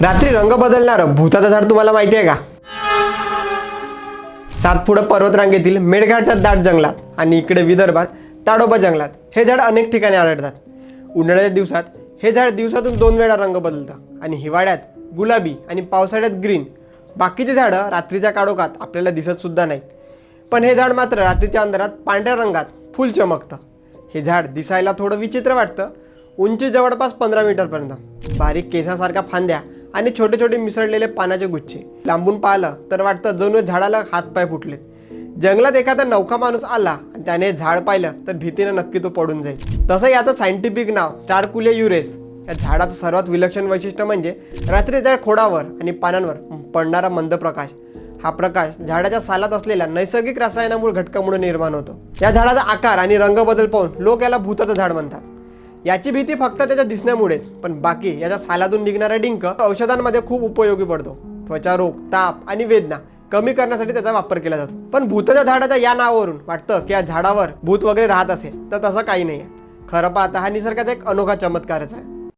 रात्री रंग बदलणारं भूताचं झाड तुम्हाला माहिती आहे का? सातपुडा पर्वतरांगेतील मेळघाटच्या दाट जंगलात आणि इकडे विदर्भात ताडोबा जंगलात हे झाड अनेक ठिकाणी आढळतात. उन्हाळ्याच्या दिवसात हे झाड दिवसातून 2 वेळा रंग बदलतं आणि हिवाळ्यात गुलाबी आणि पावसाळ्यात ग्रीन. बाकीचे झाडं रात्रीच्या काळोखात आपल्याला दिसत सुद्धा नाहीत, पण हे झाड मात्र रात्रीच्या अंधारात पांढऱ्या रंगात फुल चमकतं. हे झाड दिसायला थोडं विचित्र वाटतं. उंची जवळपास 15 मीटरपर्यंत, बारीक केसासारख्या फांद्या आणि छोटे छोटे मिसळलेले पानाचे गुच्छे. लांबून पाहिलं तर वाटतं जणू झाडाला हातपाय फुटले. जंगलात एखादा नवखा माणूस आला आणि त्याने झाड पाहिलं तर भीतीनं नक्की तो पडून जाईल. तसं याचं सायंटिफिक नाव स्टारकुलिया युरेस. या झाडाचं सर्वात विलक्षण वैशिष्ट्य म्हणजे रात्री त्या खोडावर आणि पानांवर पडणारा मंद प्रकाश. हा प्रकाश झाडाच्या सालात असलेल्या नैसर्गिक रसायनामुळे घटकामुळे निर्माण होतो. या झाडाचा आकार आणि रंग बदल पाहून लोक याला भूताचं झाड म्हणतात. याची भीती फक्त त्याच्या दिसण्यामुळेच, पण बाकी याच्या सालातून निघणारा डिंक औषधांमध्ये खूप उपयोगी पडतो. त्वचा रोग, ताप आणि वेदना कमी करण्यासाठी त्याचा वापर केला जातो. पण भूताच्या झाडाच्या या नावावरून वाटतं की या झाडावर भूत वगैरे राहत असेल, तर तसं काही नाही आहे. खरं पाहता हा निसर्गाचा एक अनोखा चमत्कारच आहे.